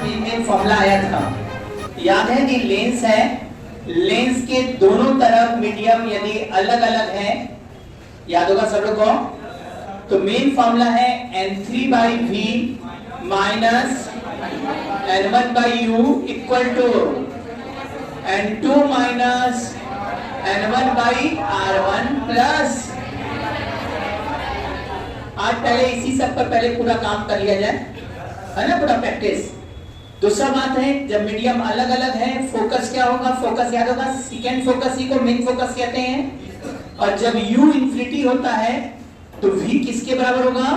में फॉर्मूला आया था, याद है कि लेंस है, लेंस के दोनों तरफ मीडियम यदि अलग अलग है, याद होगा सब लोग को, तो मेन फॉर्मूला है n3/v minus n1/u equal to n2 minus n1/r1 plus, आज पहले इसी सब पर पहले पूरा काम कर लिया जाए, है ना, पूरा प्रैक्टिस। दूसरा बात है, जब मीडियम अलग अलग है फोकस क्या होगा, फोकस याद होगा, सेकेंड फोकस ही को मेन फोकस कहते हैं। और जब u इंफिनिटी होता है तो v किसके बराबर होगा,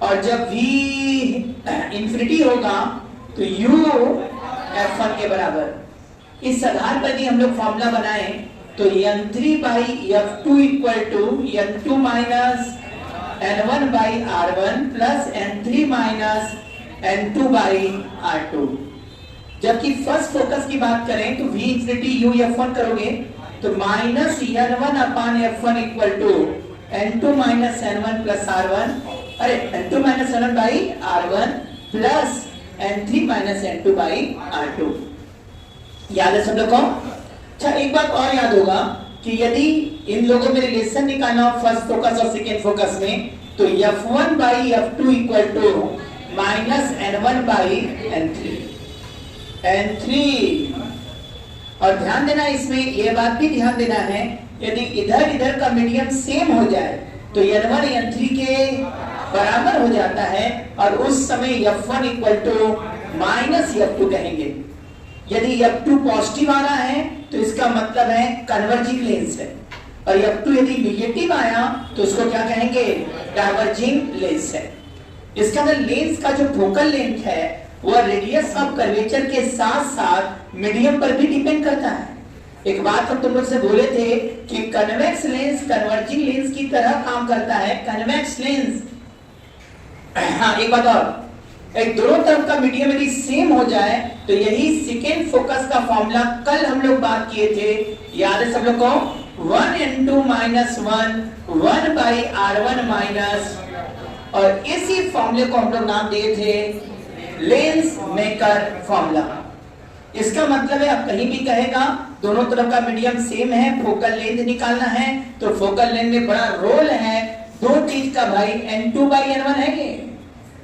और जब v इंफिनिटी होगा तो u f1 के बराबर। इस आधार पर भी हम लोग फॉर्मूला बनाए तो n3/f2 equal to n2 minus n1/r1 plus n3 minus n2/r2। जबकि फर्स्ट फोकस की बात करें तो v इंफिनिटी u f1 करोगे तो minus n1/f1 equal to n2 minus n1 plus r1, अरे n2 minus n1/r1 plus n3 minus n2/r2। याद है सब लोग को? अच्छा, एक बात और याद होगा कि यदि इन लोगों में रिलेशन निकालना हो फर्स्ट फोकस और सेकेंड फोकस में, तो f1/f2 equal to minus n1/n3। और ध्यान देना, इसमें यह बात भी ध्यान देना है, यदि इधर इधर का मीडियम सेम हो जाए तो n1 n3 के बराबर हो जाता है, और उस समय f1 equal to minus f2 कहेंगे। यदि f2 पॉजिटिव आ रहा है तो इसका मतलब है कन्वर्जिंग लेंस है, और f2 यदि नेगेटिव आया तो उसको क्या कहेंगे, डाइवर्जिंग लेंस है। इसका मतलब लेंस का जो फोकल लेंथ है वह रेडियस ऑफ कर्वेचर के साथ साथ मीडियम पर भी डिपेंड करता है। एक बात हम तुम लोग से बोले थे कि कन्वेक्स लेंस कन्वर्जिंग लेंस की तरह काम करता है। कन्वेक्स लेंस, हाँ एक बात और, एक दोनों तरफ का मीडियम यदि सेम हो जाए तो यही सेकेंड फोकस का फॉर्मूला कल हम लोग बात किए थे, याद है सब लोग को, 1n2 माइनस 1/r1 माइनस, और इसी फॉर्मूले को हम लोग नाम दिए थे लेंस मेकर फॉर्मूला। इसका मतलब है, अब कहीं भी कहेगा दोनों तरफ का मीडियम सेम है, फोकल लेंथ निकालना है, तो फोकल लेंथ में बड़ा रोल है दो चीज का भाई, n2/n1 है ये,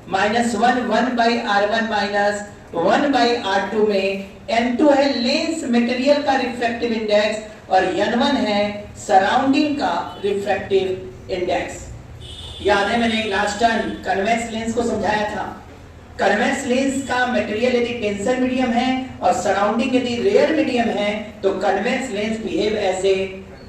माइनस 1/r1 माइनस 1/r2 में n2 है लेंस मटेरियल का रिफ्रैक्टिव इंडेक्स और n1 है सराउंडिंग का रिफ्रैक्टिव इंडेक्स। याद है मैंने लास्ट टाइम कन्वेक्स लेंस को समझाया था। कन्वेक्स लेंस का मटेरियल यदि डेंसर मीडियम है और सराउंडिंग यदि रेयर मीडियम है तो convex lens behave as a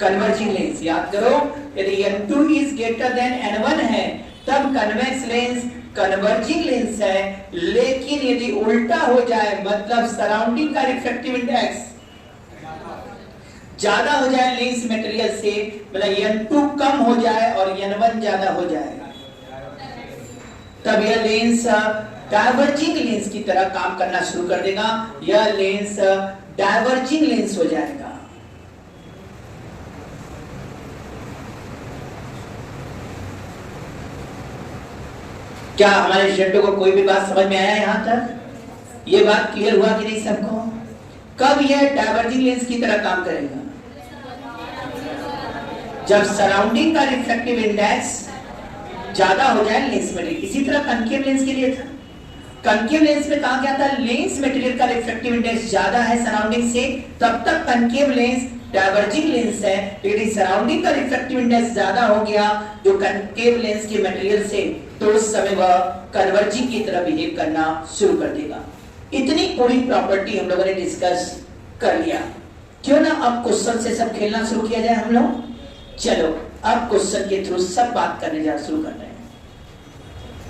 converging lens. याद करो, यदि n2 is greater than n1 है तब कन्वेक्स लेंस कन्वर्जिंग लेंस है, लेकिन यदि उल्टा हो जाए मतलब सराउंडिंग का रिफ्रैक्टिव इंडेक्स ज्यादा हो जाए लेंस मटेरियल से, मतलब n2 कम हो जाए और n1 ज्यादा हो जाए, तब यह लेंस डाइवर्जिंग लेंस की तरह काम करना शुरू कर देगा, यह लेंस डाइवर्जिंग लेंस हो जाएगा। क्या हमारे स्टूडेंटों को कोई भी बात समझ में आया यहां तक? ये बात क्लियर हुआ कि नहीं सबको? कब यह डाइवर्जिंग लेंस की तरह काम करेगा? जब सराउंडिंग का रिफ्रैक्टिव इंडेक्स ज्यादा हो जाए लेंस मटेरियल। इसी तरह कनकेव लेंस के लिए था, कनकेव लेंस में कहा गया था लेंस मटेरियल का रिफ्रैक्टिव इंडेक्स ज्यादा है सराउंडिंग से, तब तक कनकेव लेंस डाइवर्जिंग लेंस है, लेकिन सराउंडिंग का रिफ्रैक्टिव इंडेक्स ज्यादा हो गया जो कनकेव लेंस के मटेरियल से, तो उस समय वह कन्वर्जिंग की तरह बिहेव करना शुरू कर देगा। इतनी पूरी प्रॉपर्टी हम लोगों ने डिस्कस कर लिया। क्यों ना अब क्वेश्चन से सब खेलना शुरू किया जाए हम लोग। चलो अब क्वेश्चन के थ्रू सब बात करने जा शुरू कर रहे हैं।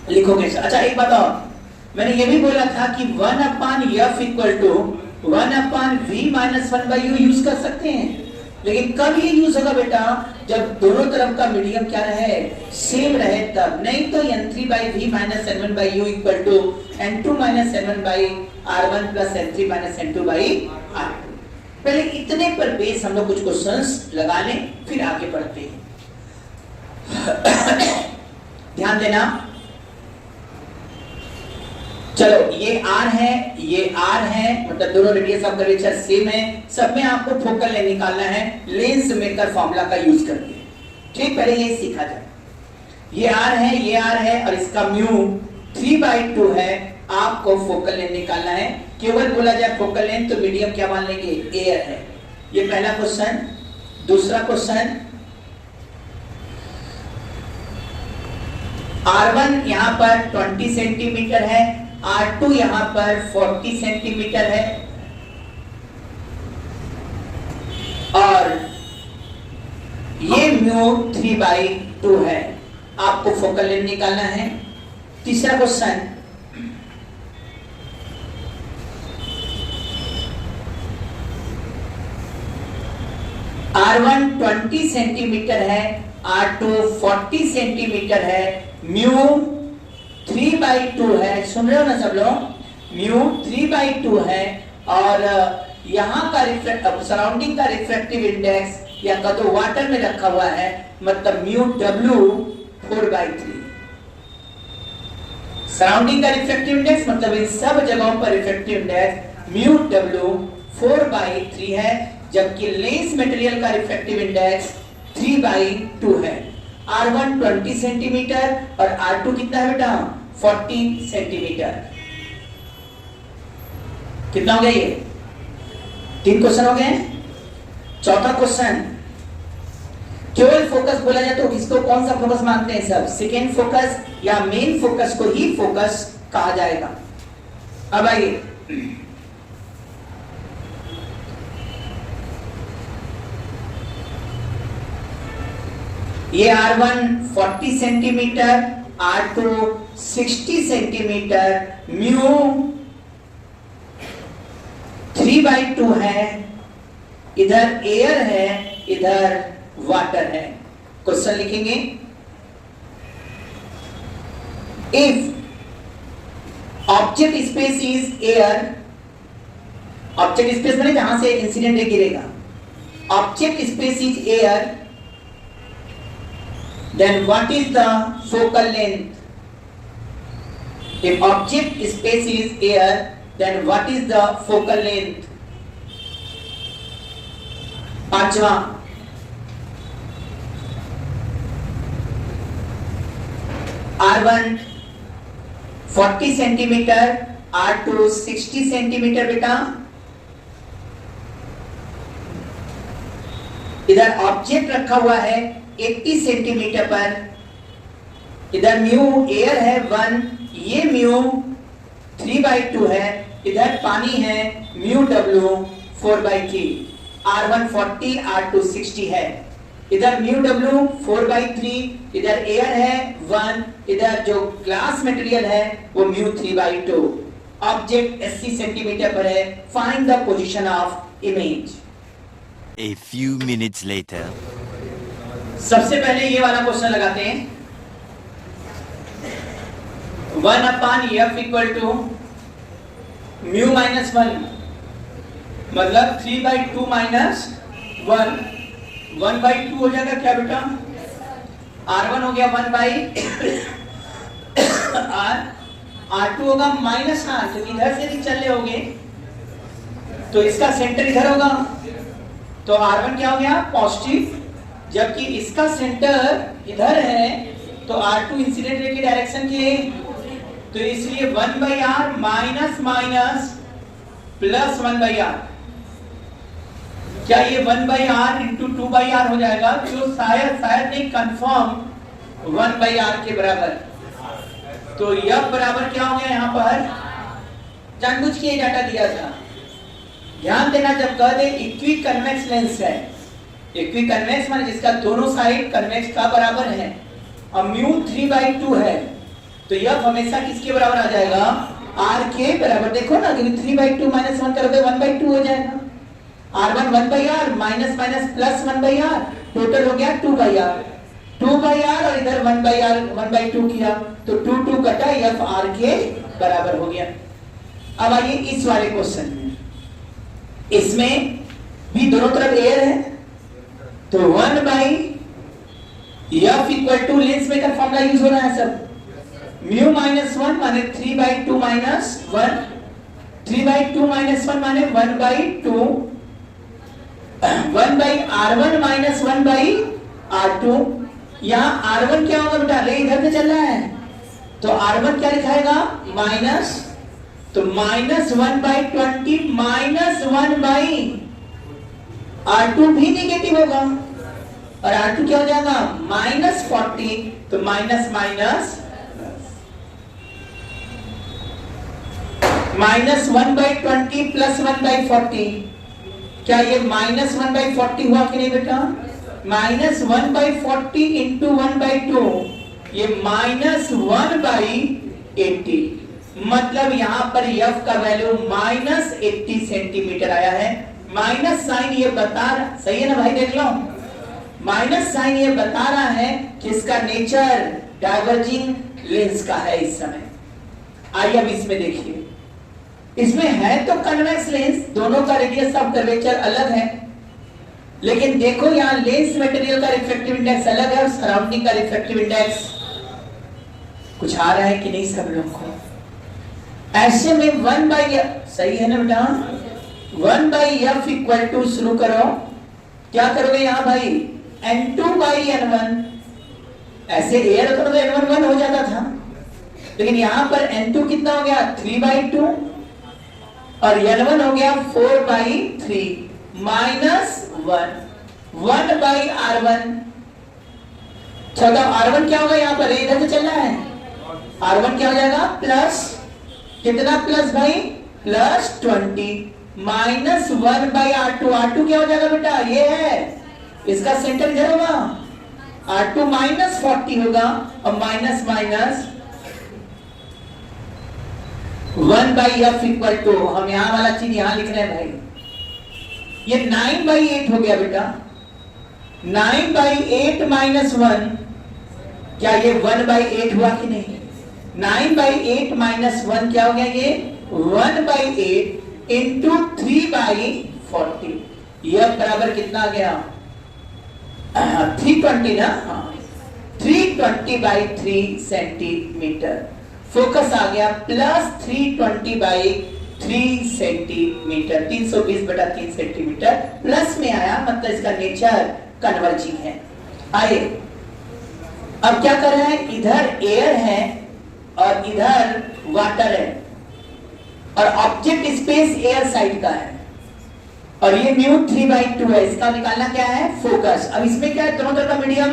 लिखो कैसे? अच्छा एक बात और, मैंने ये भी बोला था कि 1/f equal to 1/v minus 1/u use कर सकते हैं, लेकिन कब ये यूज होगा बेटा? जब दोनों तरफ का मीडियम क्या रहे, सेम रहे तब, नहीं तो n3/v minus n1/u equal to n2 minus n1/r1 plus n3 minus n2/r2। पहले इतने पर बेस हम लोग कुछ क्वेश्चंस लगा लें, फिर आगे बढ़ते हैं। ध्यान देना, चलो ये आर है, ये आर है, मतलब दोनों रेडियस ऑफ कर्वेचर सेम है, सब में आपको फोकल लेंथ निकालना है लेंस मेकर फॉर्मूला का यूज करके। ठीक, पहले ये सीखा जाए। ये आर है, ये आर है और इसका म्यू 3/2 है। आपको फोकल लेंथ निकालना है। केवल बोला जाए फोकल लेंथ तो मीडियम क्या मान लेंगे, एयर है। ये पहला क्वेश्चन। दूसरा क्वेश्चन, R1 यहां पर 20 सेंटीमीटर है, R2 यहां पर 40 सेंटीमीटर है और ये म्यू 3/2 है। आपको फोकल लेंथ निकालना है। तीसरा क्वेश्चन, R1 20 सेंटीमीटर है, R2 40 सेंटीमीटर है, म्यू 3/2 है। सुन रहे हो ना सब लोग, म्यू 3/2 है और यहां का सराउंडिंग का रिफ्रैक्टिव इंडेक्स या कदो वाटर में रखा हुआ है, मतलब म्यू W 4/3। सराउंडिंग का रिफ्रैक्टिव इंडेक्स मतलब इन सब जगहों पर रिफ्रैक्टिव इंडेक्स म्यू W 4/3 है, जबकि लेंस मटेरियल का रिफ्रैक्टिव इंडेक्स 3/2 है। R1 20 सेंटीमीटर और R2 कितना है बेटा, 40 सेंटीमीटर। कितना हो गया ये? 3 क्वेश्चन हो गए। चौथा क्वेश्चन, केवल फोकस बोला जाए तो इसको कौन सा फोकस मानते हैं सब, सेकेंड फोकस या मेन फोकस को ही फोकस कहा जाएगा। अब आइए, ये R1 40 centimetre, R2 60 centimetre, mu 3/2 है, इधर एयर है, इधर वाटर है। क्वेश्चन लिखेंगे, if object space is air, object space माने जहां से इंसिडेंट रे गिरेगा, object space is air, then what is the focal length? If object space is air, then what is the focal length? पांचवा, R1 40 centimetre, R2 60 centimetre. बेटा इधर object रखा हुआ है 80 सेंटीमीटर पर, इधर म्यू एयर है 1, ये म्यू 3/2 है, इधर पानी है म्यू W 4/3। R1 40, R2 60 है, इधर म्यू W 4/3, इधर एयर है 1, इधर जो ग्लास मटेरियल है वो म्यू 3/2। ऑब्जेक्ट 80 सेंटीमीटर पर है। Find the position of image. A few minutes later. सबसे पहले ये वाला क्वेश्चन लगाते हैं। 1/f = म्यू -1, मतलब 3/2 - 1, 1/2 हो जाएगा क्या बेटा? R1 हो गया 1/r, R2 होगा -r, तो इधर से भी चले होंगे तो इसका सेंटर इधर होगा, तो R1 क्या हो गया, पॉजिटिव, जबकि इसका सेंटर इधर है तो R2 इंसिडेंट रे की डायरेक्शन के, तो इसलिए 1/r minus minus plus 1/r, क्या ये 1/r इंटू 2/r हो जाएगा, जो शायद नहीं, कंफर्म 1/r के बराबर। तो यह बराबर क्या हो गया, यहाँ पर जानबूझ के डाटा दिया था, ध्यान देना। जब कह दे इक्वी कन्वेक्स लेंस है, इक्वी कन्वेक्स माने जिसका दोनों साइड कन्वेक्स का बराबर है, और म्यू 3/2 है, तो यह हमेशा किसके बराबर आ जाएगा, r के बराबर। देखो ना, 3/2 - 1 करोगे 1/2 हो जाएगा। R1 1/r minus minus plus 1/r, total हो गया 2/r, 2/r और इधर 1/r 1/2 किया तो 2 कटा, f r के बराबर हो गया। अब आइए इस वाले क्वेश्चन में, इसमें भी दोनों तरफ एयर है, तो 1/f = lens maker formula use हो रहा है सब। म्यू माइनस 1 माने 3/2 माइनस 1, 3/2 माइनस 1 माने 1/2, 1/r1 माइनस 1/r2। यहाँ r1 क्या होगा बेटा, रे इधर से चल रहा है तो r1 क्या लिखाएगा माइनस, तो -1/20 माइनस 1/r2 भी निगेटिव होगा और r2 क्या हो जाएगा -40, तो माइनस माइनस -1/20 प्लस 1/40, क्या ये -1/40 हुआ कि नहीं बेटा, -1/40 इंटू 1/2, ये -1/80, मतलब यहां पर f का वैल्यू -80 सेंटीमीटर आया है। माइनस साइन ये बता रहा, सही है ना भाई, देख लो, माइनस साइन ये बता रहा है कि इसका नेचर डाइवर्जिंग लेंस का है इस समय। आइए अब इसमें देखिए, इसमें है तो कन्वेक्स लेंस, दोनों का रेडियस ऑफ कर्वेचर अलग है, लेकिन देखो यहां लेंस मटेरियल का रिफ्रैक्टिव इंडेक्स अलग है और सराउंडिंग का रिफ्रैक्टिव इंडेक्स, कुछ आ रहा है कि नहीं सब लोग को। ऐसे में 1/f, सही है ना बेटा, 1/f इक्वल टू, शुरू करो, क्या करोगे यहां भाई, n2/n1, ऐसे एयर तो n1 1 हो जाता था, लेकिन यहां पर n2 कितना हो गया 3/2 और n1 हो गया 4/3 माइनस 1/r1। r1 क्या होगा यहाँ पर, इधर से चल रहा है, r1 क्या हो जाएगा प्लस, कितना प्लस भाई, +20 माइनस 1/r2, r2 क्या हो जाएगा बेटा, ये है, इसका सेंटर इधर होगा, r2 -40 होगा और minus minus 1/f equal to, हम यहां वाला चीज यहां लिख रहे हैं भाई, ये 9/8 हो गया बेटा, 9/8 माइनस 1, क्या ये 1/8 हुआ कि नहीं, 9/8 माइनस 1 क्या हो गया, ये 1/8 इंटू 3/40, यह बराबर कितना आ गया 320 ना, 320/3 सेंटीमीटर, फोकस आ गया +320/3 सेंटीमीटर, 320/3 सेंटीमीटर प्लस में आया, मतलब इसका नेचर कन्वर्जिंग है। आइए अब क्या कर रहे हैं, इधर एयर है और इधर वाटर है और ऑब्जेक्ट स्पेस एयर साइड का है और ये म्यू 3/2 है, इसका निकालना क्या है फोकस। अब इसमें क्या है, दोनों तरफ का मीडियम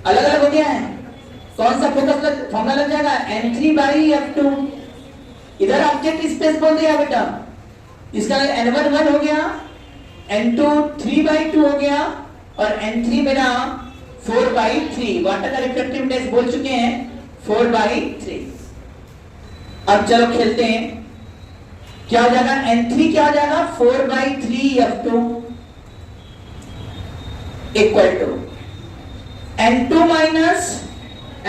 अलग अलग हो गया है, कौन सा फोकस फॉर्मूला लग जाएगा, n3/f2, इधर ऑब्जेक्ट स्पेस बोल दिया बेटा, इसका n1 1 हो गया, n2 3/2 हो गया और n3 मेरा 4/3, वाटर का रिफ्रैक्टिव इंडेक्स बोल चुके हैं 4/3। अब चलो खेलते हैं, क्या हो जाएगा, n3 क्या हो जाएगा 4/3f2 equal to n2 minus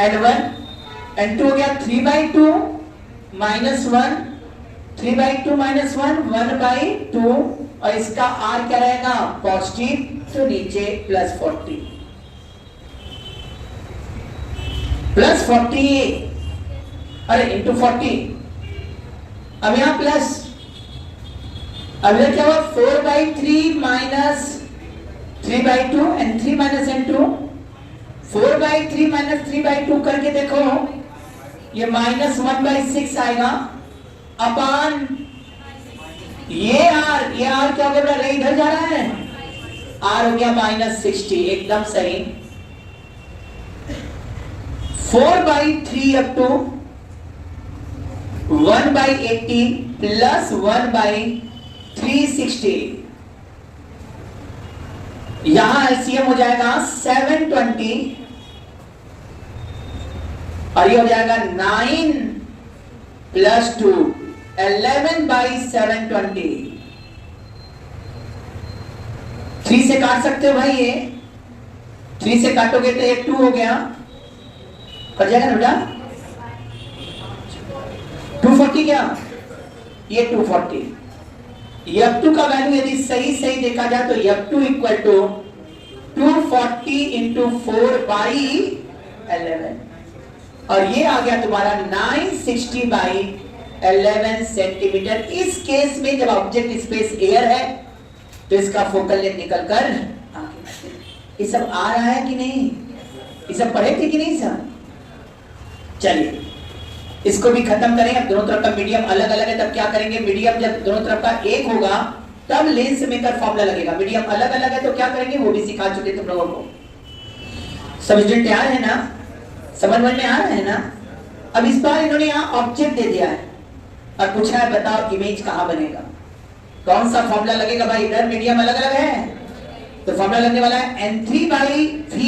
n1, n2 हो गया 3/2 माइनस 1, 3/2 माइनस 1 1/2 और इसका r क्या रहेगा पॉजिटिव, तो नीचे +40 अरे इंटू 40, अब यहां प्लस, अब यह क्या हुआ 4/3 minus 3/2 n3 minus n2, 4/3 minus 3/2 करके देखो, ये -1/6 आएगा अपान ये r क्या हो गया बेटा, रे इधर जा रहा है, r हो गया -60, एकदम सही। 4/3 अप टू 1/80 प्लस 1/360, यहां एलसीएम हो जाएगा 720 और ये हो जाएगा 9 प्लस 2 11/720, 3 से काट सकते हो भाई, ये 3 से काटोगे तो ये 2 हो गया, कट जाएगा ना बेटा, 240 क्या, ये 240, f2 का वैल्यू यदि सही देखा जाए तो f2 इक्वल टू 240 इंटू 4/11 और ये आ गया तुम्हारा 960 बाई 11 सेंटीमीटर। इस केस में जब ऑब्जेक्ट स्पेस एयर है तो इसका फोकल लेंथ निकल कर ये सब आ रहा है कि नहीं? ये सब पढ़े थे कि नहीं सब? चलिए इसको भी खत्म करें। अब दोनों तरफ का मीडियम अलग अलग है, तब क्या करेंगे? मीडियम जब दोनों तरफ का एक होगा तब लेंस मेकर फॉर्मूला लगेगा। मीडियम अलग अलग है तो क्या करेंगे वो भी सिखा चुके तुम लोगों को। सब स्टूडेंट तैयार है ना? समझ में आ रहा है ना? अब इस बार इन्होंने यहाँ ऑब्जेक्ट दे दिया है और पूछा है बताओ इमेज कहां बनेगा, कौन सा फॉर्मूला लगेगा? भाई इधर मीडियम अलग अलग है तो फॉर्मूला लगने वाला है n3/v।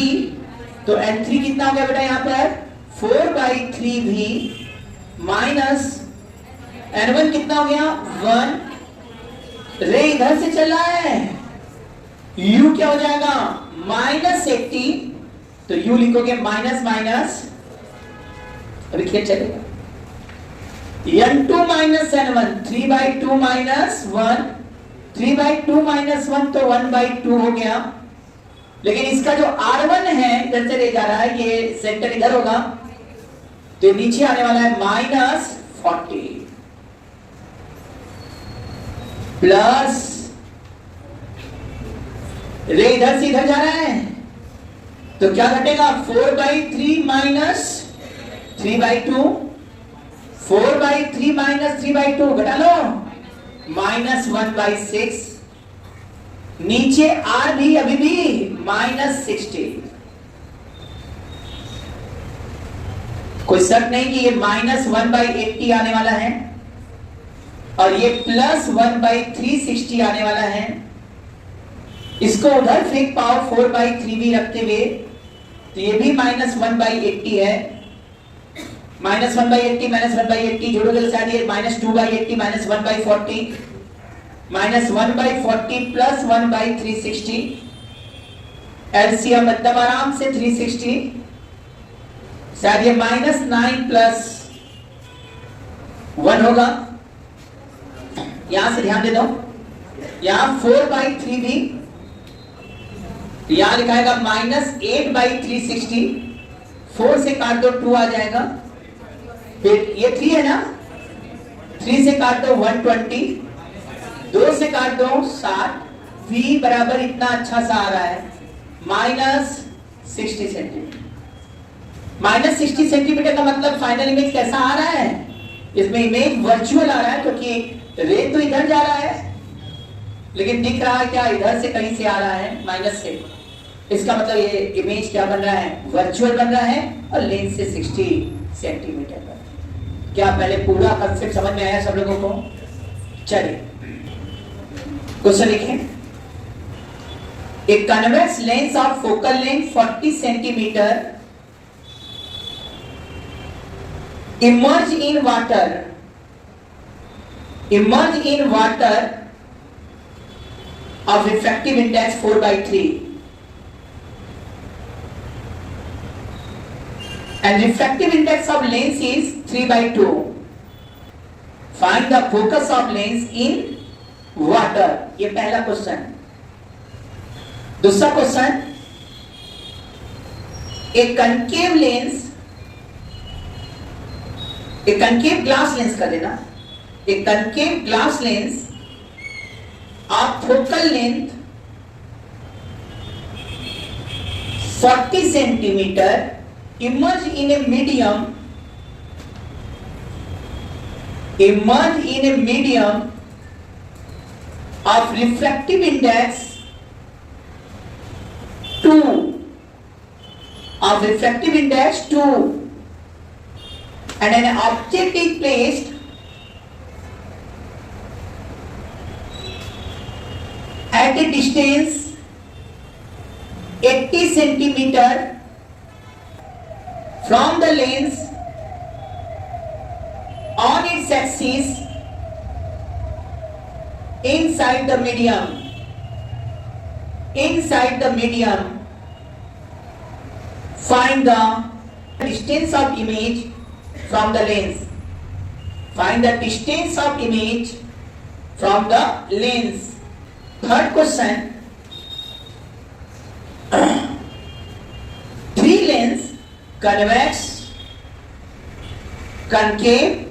तो n3 कितना हो गया बेटा यहाँ पर? 4/3v माइनस n1 कितना हो गया? 1। रे इधर से चल रहा है, u क्या हो जाएगा? -80। तो u लिखोगे माइनस माइनस, अभी खेल चलेगा। n2 minus n1 3/2 minus 1, 3/2 minus 1 तो 1/2 हो गया। लेकिन इसका जो r1 है इधर से ले जा रहा है, ये सेंटर इधर होगा तो नीचे आने वाला है -40 प्लस रे इधर से इधर जा रहा है तो क्या घटेगा? 4/3 माइनस 3/2, 4/3 माइनस 3/2 घटा लो -1/6। नीचे r भी अभी भी -60। कोई शक नहीं कि ये -1/80 आने वाला है और ये +1/360 आने वाला है। इसको उधर फेंक पाओ 4/3 भी रखते हुए तो ये भी -1/80 है। -1/80 -1/80 जोड़ोगे तो शायद ये -2/80 -1/40 -1/40 प्लस 1/360। एलसीएम मतलब आराम से 360, शायद ये -9 प्लस 1 होगा। यहां से ध्यान दे दो, यहां 4/3 भी, यहां लिखाएगा -8/360। 4 से काट दो 2 आ जाएगा, फिर ये 3 है ना, 3 से काट दो 120, 2 से काट दो 60। v बराबर इतना अच्छा सा आ रहा है -60 सेंटीमीटर। -60 सेंटीमीटर का मतलब फाइनल इमेज कैसा आ रहा है? इसमें इमेज वर्चुअल आ रहा है क्योंकि रे तो इधर जा रहा है लेकिन दिख रहा है क्या? इधर से कहीं से आ रहा है माइनस से। इसका मतलब ये इमेज क्या बन रहा है? वर्चुअल बन रहा है और लेंस से 60 सेंटीमीटर पर। क्या पहले पूरा कंसेप्ट समझ में आया सब लोगों को? चलिए क्वेश्चन लिखें। A convex lens of focal length 40 centimeter immerge in water of refractive index 4/3 and refractive index of lens is 3/2. Find the focus of lens in water. ये पहला क्वेश्चन। दूसरा क्वेश्चन, एक कनकेव लेंस, एक concave glass lens कर देना, एक concave glass lens of focal length 40 centimetre emerge in a medium of refractive index 2 and an object is placed at a distance 80 centimeter from the lens on its axis inside the medium. Find the distance of image from the lens. Third question, 3 lens convex concave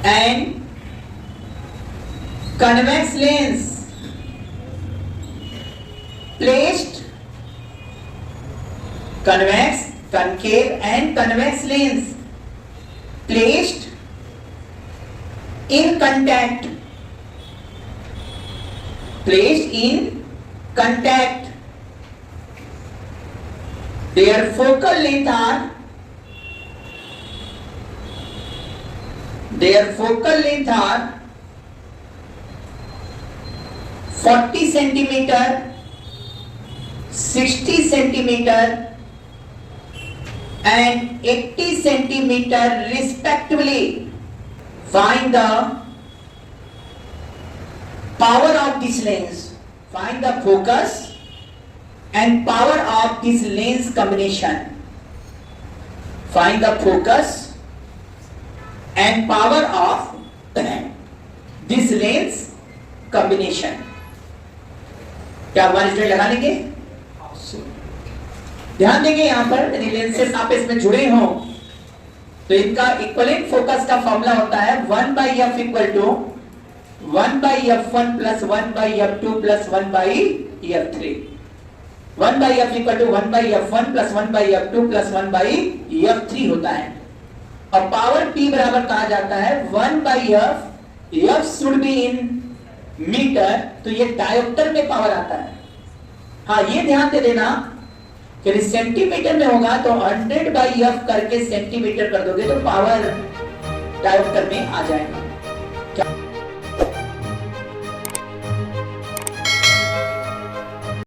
and convex lens placed convex, concave and convex lens placed in contact, placed in contact. Their focal length are, their focal length are 40 centimeter, 60 centimeter and 80 centimeter respectively. Find the power of this lens. Find the focus and power of this lens combination. Find the focus and power of this lens combination. क्या हमारे student लगा लेंगे? ध्यान देंगे यहां पर यदि lenses आप इसमें जुड़े हों तो इनका इक्विवेलेंट फोकस का फॉर्मूला होता है 1 by f equal to 1 by f1 plus 1 by f2 plus 1 by f3. 1 by f equal to 1 by f1 plus 1 by f2 plus 1 by f3 होता है. और पावर p बराबर कहा जाता है 1 by f. f should be in metre, तो ये dioptre में पावर आता है. हाँ, ये ध्यान दे देना कि सेंटीमीटर में होगा तो 100 by f करके सेंटीमीटर कर दोगे तो पावर डायोप्टर में आ जाएगा. क्या